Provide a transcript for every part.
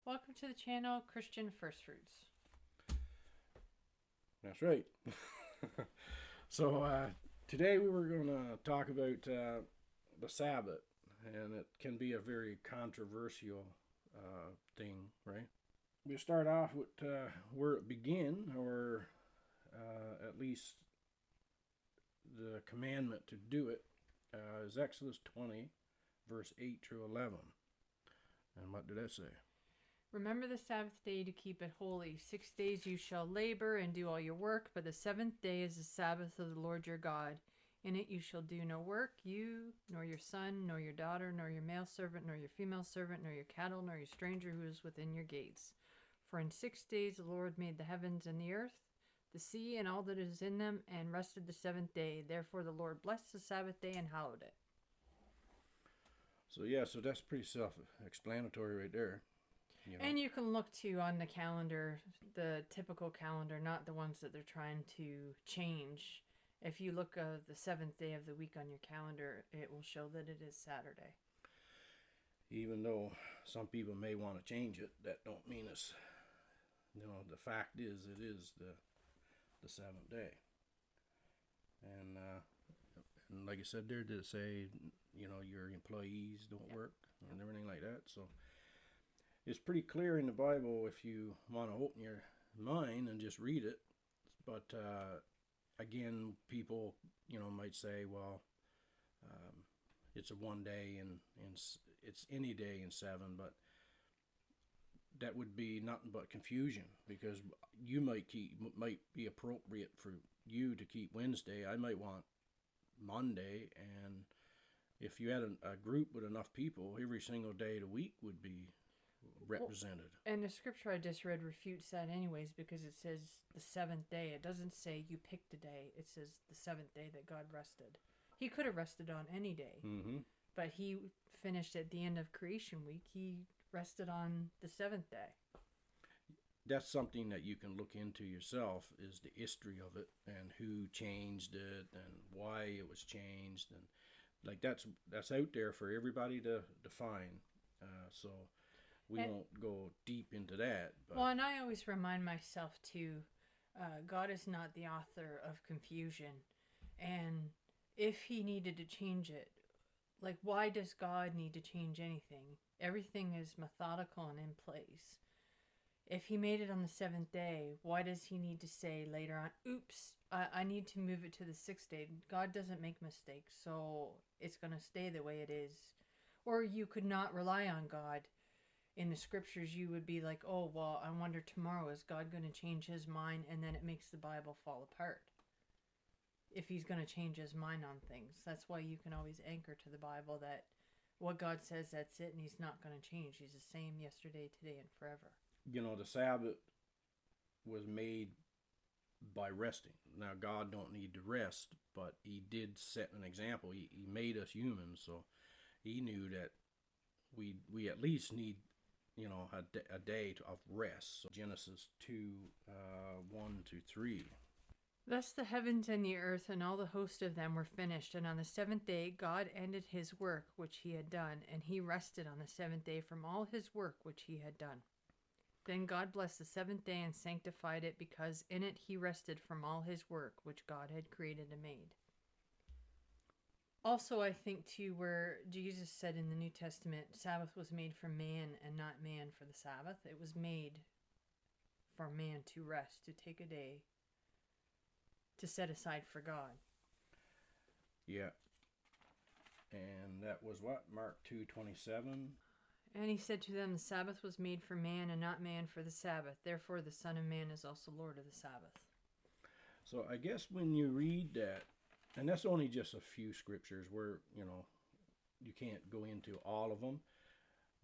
Welcome to the channel, Christian First Fruits. That's right. So today we were going to talk about the Sabbath, and it can be a very controversial thing, right? We start off with where it began, or at least the commandment to do it, is Exodus 20, verse 8 through 11. And what did that say? Remember the Sabbath day to keep it holy. 6 days you shall labor and do all your work, but the seventh day is the Sabbath of the Lord your God. In it you shall do no work, you, nor your son, nor your daughter, nor your male servant, nor your female servant, nor your cattle, nor your stranger who is within your gates. For in 6 days the Lord made the heavens and the earth, the sea, and all that is in them, and rested the seventh day. Therefore the Lord blessed the Sabbath day and hallowed it. So that's pretty self-explanatory right there. And you can look too on the calendar, the typical calendar, not the ones that they're trying to change. If you look at the seventh day of the week on your calendar, it will show that it is Saturday. Even though some people may want to change it, that don't mean it's, the fact is it is the seventh day. And like I said there, did it say, your employees don't work and everything like that? So it's pretty clear in the Bible if you want to open your mind and just read it. But again, people, might say, well, it's a one day and it's any day in seven, but that would be nothing but confusion, because you might be appropriate for you to keep Wednesday. I might want Monday, and if you had a group with enough people, every single day of the week would be represented. And the scripture I just read refutes that anyways, because it says the seventh day. It doesn't say you picked a day. It says the seventh day that God rested. He could have rested on any day, but he finished at the end of creation week. He rested on the seventh day. That's something that you can look into yourself, is the history of it and who changed it and why it was changed, and like that's out there for everybody to find. So we won't go deep into that. But. Well, and I always remind myself too, God is not the author of confusion, and if he needed to change it, like, why does God need to change anything? Everything is methodical and in place. If he made it on the seventh day, why does he need to say later on, oops, I need to move it to the sixth day? God doesn't make mistakes, so it's going to stay the way it is. Or you could not rely on God. In the scriptures, you would be like, oh, well, I wonder tomorrow, is God going to change his mind? And then it makes the Bible fall apart. If he's going to change his mind on things. That's why you can always anchor to the Bible that what God says, that's it, and he's not going to change. He's the same yesterday, today, and forever. The Sabbath was made by resting. Now, God don't need to rest, but he did set an example. He made us humans, so he knew that we at least need, a day of rest. So Genesis 2, 1 to 3. Thus the heavens and the earth and all the host of them were finished, and on the seventh day God ended his work which he had done, and he rested on the seventh day from all his work which he had done. Then God blessed the seventh day and sanctified it, because in it he rested from all his work which God had created and made. Also, I think too, where Jesus said in the New Testament, Sabbath was made for man and not man for the Sabbath. It was made for man to rest, to take a day to set aside for God. Yeah. And that was what? Mark 2:27. And he said to them, the Sabbath was made for man and not man for the Sabbath. Therefore the Son of Man is also Lord of the Sabbath. So I guess when you read that, and that's only just a few scriptures where, you can't go into all of them,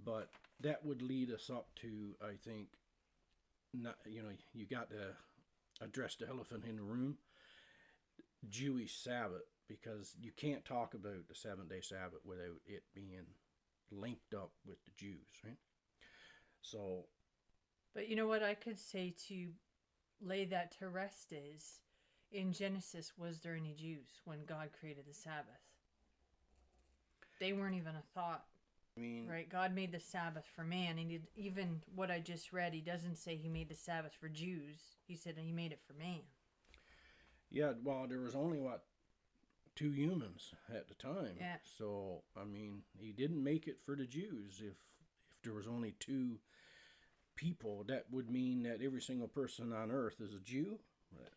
but that would lead us up to, I think, not, you got to address the elephant in the room, Jewish Sabbath, because you can't talk about the 7-day Sabbath without it being linked up with the Jews, right? So, but you know what I could say to lay that to rest is, in Genesis, was there any Jews when God created the Sabbath? They weren't even a thought. I mean, Right? God made the Sabbath for man, and even what I just read, he doesn't say he made the Sabbath for Jews. He said he made it for man. yeah, well, there was only, what, two humans at the time. Yeah. So, I mean, he didn't make it for the Jews. If there was only two people, that would mean that every single person on earth is a Jew.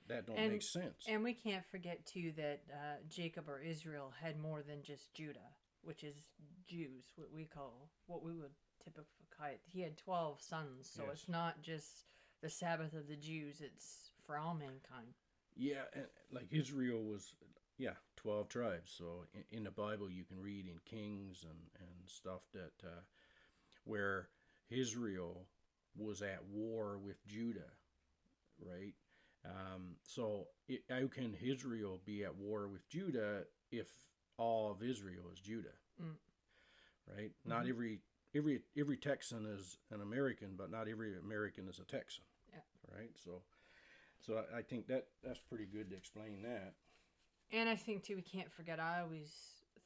That don't make sense. And we can't forget too that Jacob or Israel had more than just Judah, which is Jews, what we would typically call it. He had 12 sons, so Yes. it's not just the Sabbath of the Jews; it's for all mankind. Yeah, and like Israel was, yeah, 12 tribes. So in the Bible, you can read in Kings and stuff that where Israel was at war with Judah, right? How can Israel be at war with Judah if all of Israel is Judah, right? Mm-hmm. Not every Texan is an American, but not every American is a Texan, right? So I think that's pretty good to explain that. And I think too, we can't forget. I always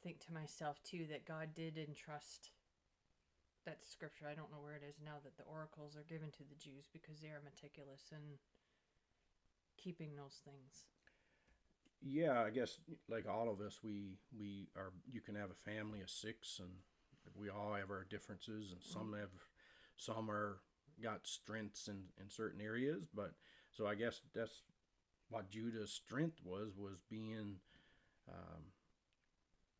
think to myself too that God did entrust that scripture. I don't know where it is now, that the oracles are given to the Jews because they are meticulous in keeping those things. Yeah, I guess like all of us, we are. You can have a family of six, and we all have our differences, and some are got strengths in certain areas, but so I guess that's what Judah's strength was being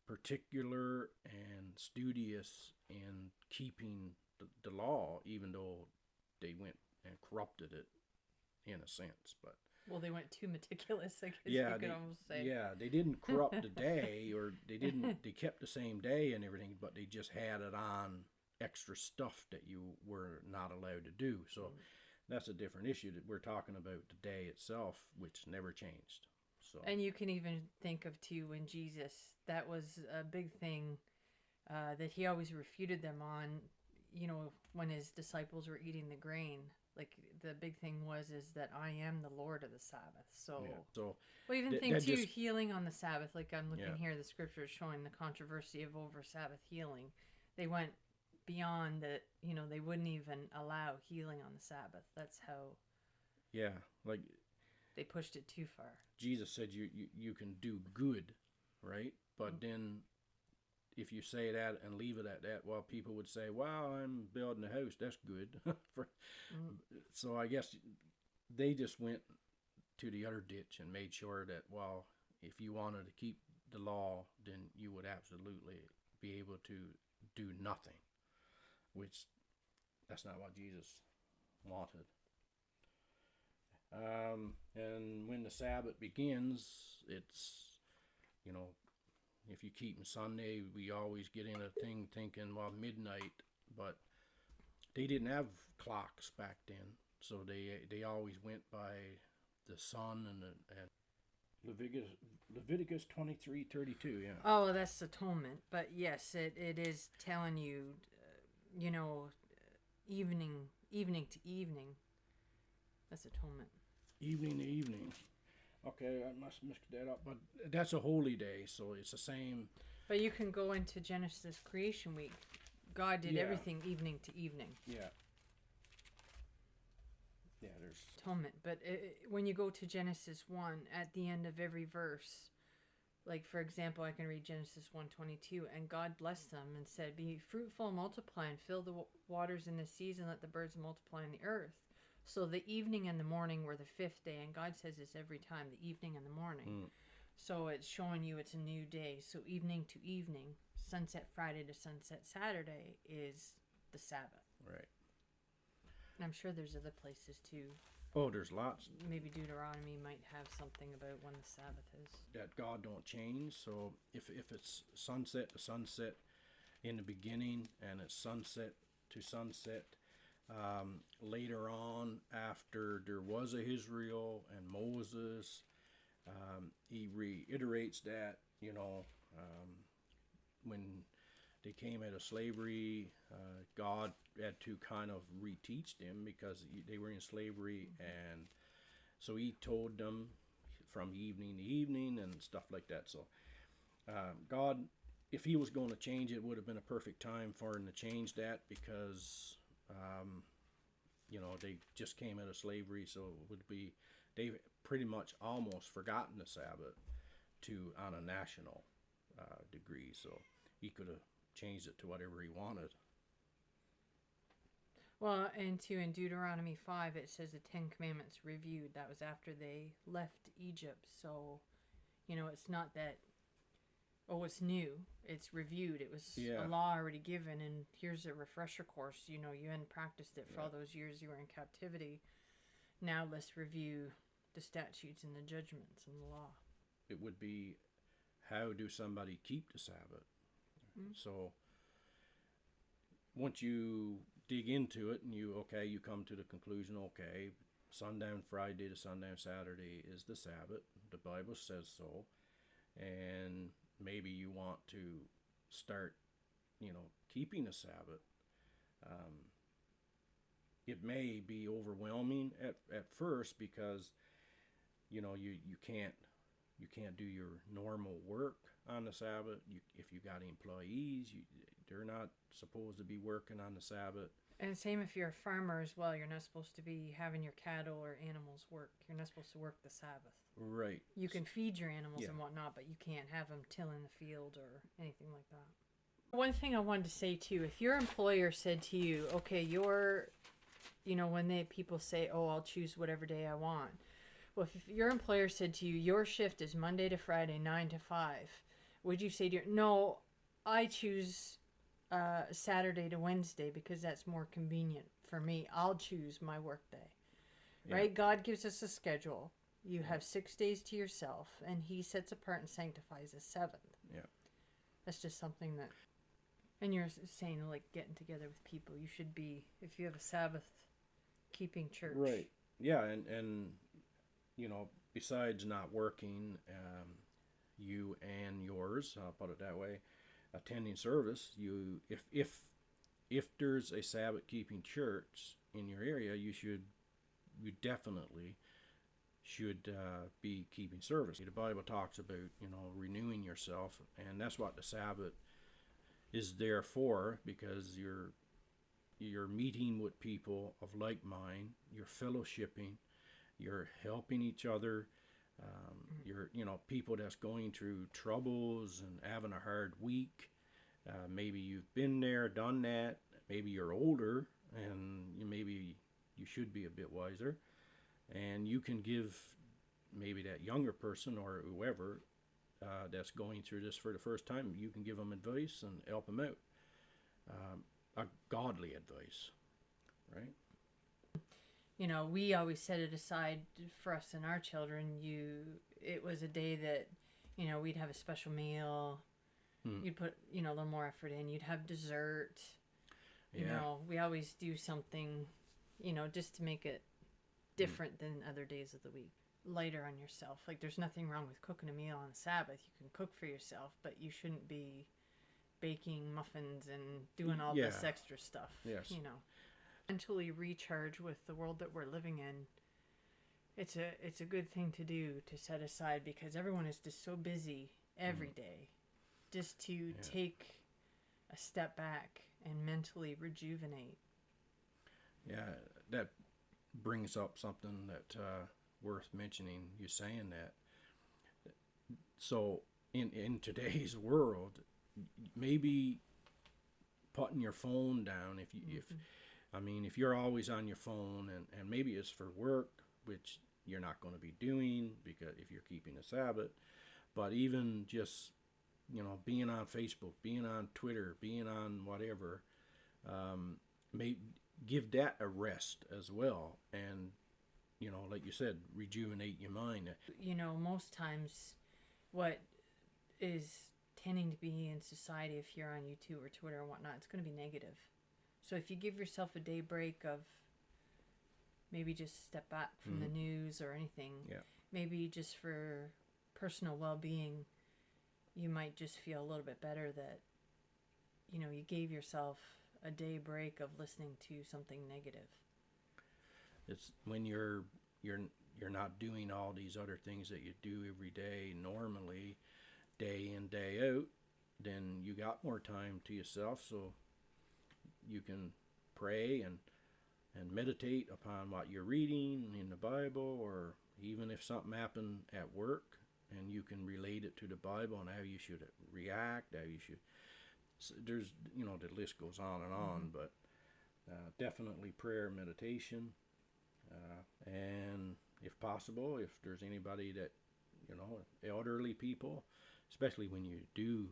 particular and studious in keeping the law, even though they went and corrupted it in a sense. But well, they went too meticulous, I guess you could almost say. Yeah, they didn't corrupt the day, or they kept the same day and everything, but they just had it on extra stuff that you were not allowed to do. So that's a different issue that we're talking about the day itself, which never changed. So, and you can even think of too when Jesus, that was a big thing that he always refuted them on. You know, when his disciples were eating the grain, like the big thing is that I am the Lord of the Sabbath. So, well, even think too, healing on the Sabbath. Like I'm looking here, the scripture is showing the controversy of over Sabbath healing. They went beyond that. You know, they wouldn't even allow healing on the Sabbath. That's how. Yeah, like they pushed it too far. Jesus said you can do good, right? But then if you say that and leave it at that, well, people would say, "Wow, I'm building a house. That's good." So I guess they just went to the other ditch and made sure that, well, if you wanted to keep the law, then you would absolutely be able to do nothing, which that's not what Jesus wanted. And when the Sabbath begins, it's, you know, if you keep Sunday, we always get in a thing thinking, well, midnight, but they didn't have clocks back then, so they always went by the sun and Leviticus 23:32. Yeah. Oh, that's atonement, but yes, it is telling you, you know, evening to evening. That's atonement. Evening to evening. Okay, I must mix that up, but that's a holy day, so it's the same. But you can go into Genesis creation week. God did everything evening to evening. Yeah. Yeah, there's atonement. But when you go to Genesis 1, at the end of every verse, like for example, I can read Genesis 1:22, and God blessed them and said, "Be fruitful and multiply, and fill the waters in the seas, and let the birds multiply on the earth." So the evening and the morning were the fifth day, and God says this every time, the evening and the morning. So it's showing you it's a new day. So evening to evening, sunset Friday to sunset Saturday is the Sabbath. Right. And I'm sure there's other places too. Oh, there's lots. Maybe Deuteronomy might have something about when the Sabbath is. That God don't change. So if it's sunset to sunset in the beginning, and it's sunset to sunset later on, after there was a Israel and Moses, he reiterates that, you know, when they came out of slavery, God had to kind of reteach them because they were in slavery, and so he told them from evening to evening and stuff like that. So God if he was going to change it, would have been a perfect time for him to change that, because they just came out of slavery, so it would be, they pretty much almost forgotten the Sabbath to on a national degree. So he could have changed it to whatever he wanted. Well, and too, in Deuteronomy 5, it says the Ten Commandments reviewed. That was after they left Egypt. So, it's not that, oh, it's new. It's reviewed. It was a law already given, and here's a refresher course. You hadn't practiced it for all those years you were in captivity. Now let's review the statutes and the judgments and the law. It would be, how do somebody keep the Sabbath? Mm-hmm. So once you dig into it and you come to the conclusion, okay, sundown Friday to sundown Saturday is the Sabbath. The Bible says so. And maybe you want to start, keeping the Sabbath. It may be overwhelming at first, because, you can't do your normal work on the Sabbath. If you got employees, they're not supposed to be working on the Sabbath. And same if you're a farmer as well. You're not supposed to be having your cattle or animals work. You're not supposed to work the Sabbath. Right. You can feed your animals and whatnot, but you can't have them tilling the field or anything like that. One thing I wanted to say too, if your employer said to you, okay, when people say, oh, I'll choose whatever day I want. Well, if your employer said to you, your shift is Monday to Friday, 9 to 5, would you say to your, no, I choose Saturday to Wednesday because that's more convenient for me. I'll choose my work day. Yeah. Right? God gives us a schedule. You have 6 days to yourself, and he sets apart and sanctifies the seventh. Yeah. That's just something that, and you're saying like getting together with people. You should be, if you have a Sabbath keeping church. Right. Yeah, and besides not working, you and yours, I'll put it that way, attending service, if there's a Sabbath keeping church in your area, you definitely should be keeping service. The Bible talks about renewing yourself, and that's what the Sabbath is there for, because you're meeting with people of like mind, you're fellowshipping, you're helping each other. You're people that's going through troubles and having a hard week. Maybe you've been there, done that. Maybe you're older, and maybe you should be a bit wiser, and you can give maybe that younger person or whoever that's going through this for the first time, you can give them advice and help them out. A godly advice, right? We always set it aside for us and our children. It was a day that, we'd have a special meal. You'd put, a little more effort in. You'd have dessert. We always do something, just to make it different than other days of the week. Lighter on yourself. Like, there's nothing wrong with cooking a meal on Sabbath. You can cook for yourself, but you shouldn't be baking muffins and doing all this extra stuff. Yes. Mentally recharge with the world that we're living in. It's a good thing to do, to set aside, because everyone is just so busy every day, just to take a step back and mentally rejuvenate. Yeah, that brings up something that worth mentioning. You saying that. So in today's world, maybe putting your phone down, if you're always on your phone, and maybe it's for work, which you're not going to be doing because if you're keeping a Sabbath, but even just being on Facebook, being on Twitter, being on whatever, may give that a rest as well, and like you said, rejuvenate your mind. Most times what is tending to be in society, if you're on YouTube or Twitter or whatnot, it's going to be negative. So if you give yourself a day break of maybe just step back from the news or anything, maybe just for personal well-being, you might just feel a little bit better that you gave yourself a day break of listening to something negative. It's when you're not doing all these other things that you do every day normally, day in, day out, then you got more time to yourself, so you can pray and meditate upon what you're reading in the Bible, or even if something happened at work and you can relate it to the Bible and how you should react, how you should. So there's, the list goes on and on, but definitely prayer, meditation, and if possible, if there's anybody that, elderly people, especially when you do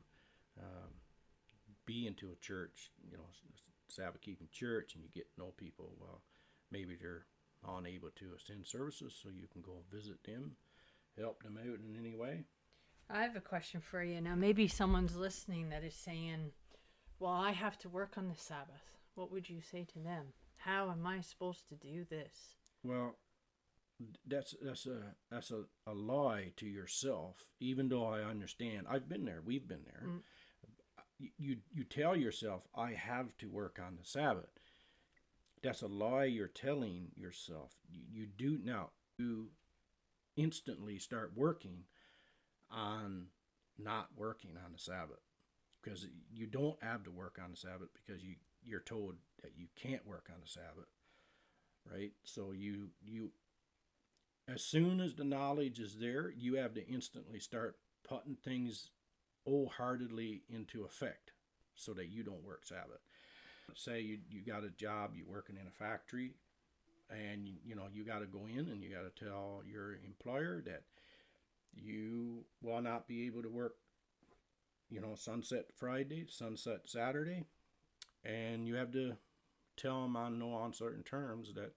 be into a church, Sabbath keeping church, and you get to know people, well, maybe they're unable to attend services, so you can go visit them, help them out in any way. I have a question for you. Now, maybe someone's listening that is saying, well, I have to work on the Sabbath. What would you say to them? How am I supposed to do this? Well, that's a lie to yourself, even though I understand. I've been there. We've been there. You tell yourself, I have to work on the Sabbath. That's a lie you're telling yourself. You do now. You instantly start working on not working on the Sabbath, because you don't have to work on the Sabbath because you're told that you can't work on the Sabbath, right? So you as soon as the knowledge is there, you have to instantly start putting things wholeheartedly into effect so that you don't work Sabbath. Say you got a job, you're working in a factory, and you got to go in and you got to tell your employer that you will not be able to work, sunset Friday, sunset Saturday, and you have to tell them on no uncertain terms that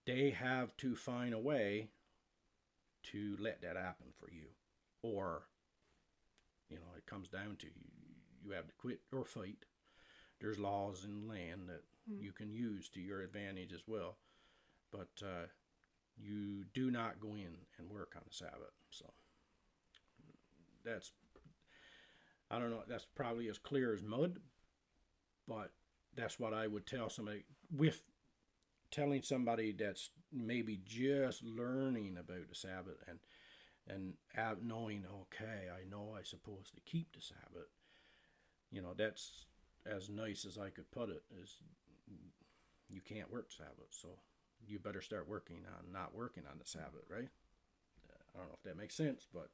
they have to find a way to let that happen for you, or it comes down to you have to quit or fight. There's laws in land that you can use to your advantage as well, but you do not go in and work on the Sabbath. So I don't know, that's probably as clear as mud, but that's what I would tell somebody. With telling somebody that's maybe just learning about the Sabbath and knowing, okay, I know I'm supposed to keep the Sabbath, that's as nice as I could put it, is you can't work Sabbath, so you better start working on not working on the Sabbath, right? I don't know if that makes sense, but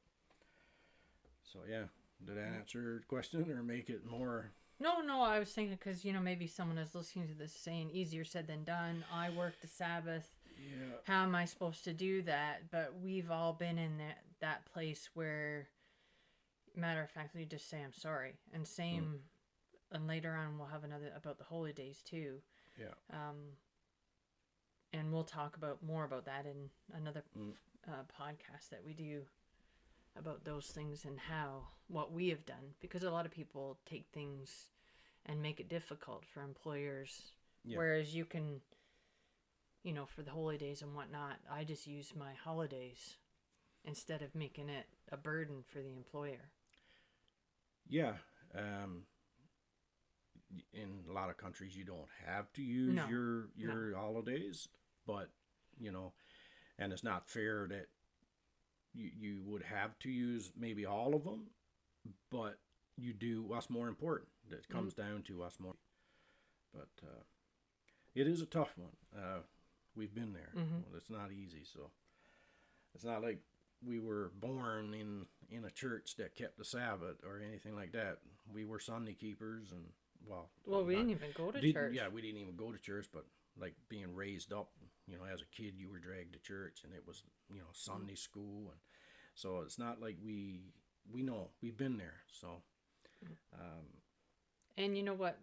so yeah, did that answer the question or make it more? No, I was thinking because, maybe someone is listening to this saying, easier said than done. I work the Sabbath. Yeah. How am I supposed to do that? But we've all been in that place where, matter of fact, you just say, I'm sorry. And same, and later on we'll have another about the holy days too. Yeah. And we'll talk more about that in another podcast that we do about those things and what we have done, because a lot of people take things and make it difficult for employers, whereas you can, for the holy days and whatnot, I just use my holidays instead of making it a burden for the employer. Yeah. In a lot of countries you don't have to use your holidays, but and it's not fair that you would have to use maybe all of them, but you do what's more important. It comes down to what's more. But it is a tough one. We've been there. Well, it's not easy. So it's not like we were born in a church that kept the Sabbath or anything like that. We were Sunday keepers, and we didn't even go to church. Yeah, we didn't even go to church, but like being raised up, as a kid, you were dragged to church, and it was, Sunday school, and so it's not like we know, we've been there. So, and you know what?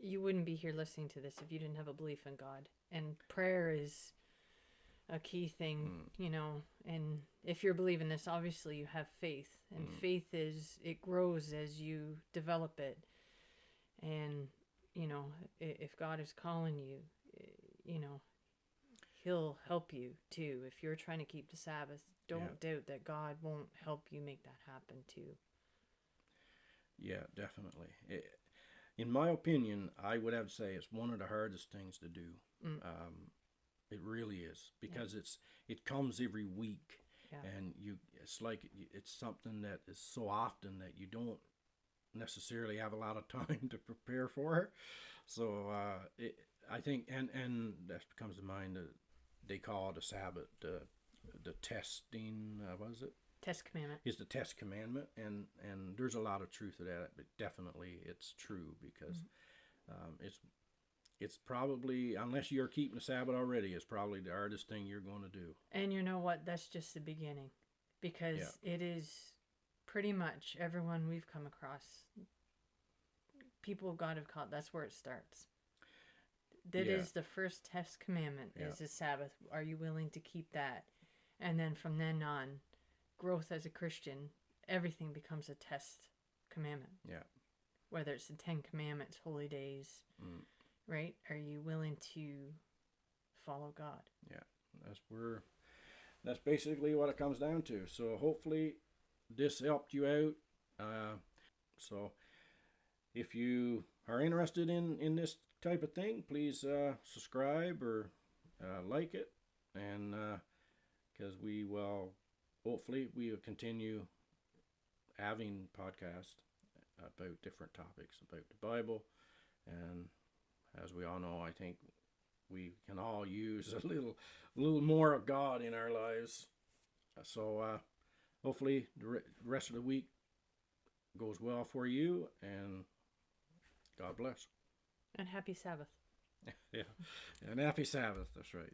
You wouldn't be here listening to this if you didn't have a belief in God, and prayer is a key thing, and if you're believing this, obviously you have faith, and faith it grows as you develop it. And, if God is calling you, He'll help you too. If you're trying to keep the Sabbath, don't doubt that God won't help you make that happen too. Yeah, definitely. In my opinion, I would have to say it's one of the hardest things to do. It really is, because it comes every week, Yeah. And it's like it's something that is so often that you don't necessarily have a lot of time to prepare for. So I think, and that comes to mind. They call it a Sabbath, the testing. What is it? Test commandment. Is the test commandment, and there's a lot of truth to that. But definitely, it's true because it's probably, unless you're keeping the Sabbath already, it's probably the hardest thing you're going to do. And you know what? That's just the beginning, because it is pretty much everyone we've come across. People of God have caught. That's where it starts. That is the first test commandment. Is the Sabbath. Are you willing to keep that? And then from then on, growth as a Christian, everything becomes a test commandment. Yeah. Whether it's the 10 Commandments, holy days, right? Are you willing to follow God? Yeah, that's basically what it comes down to. So hopefully this helped you out. So if you are interested in this type of thing, please subscribe or like it, and because hopefully we will continue having podcasts about different topics about the Bible. And as we all know, I think we can all use a little more of God in our lives. So hopefully the rest of the week goes well for you, and God bless. And happy Sabbath. Yeah, and happy Sabbath. That's right.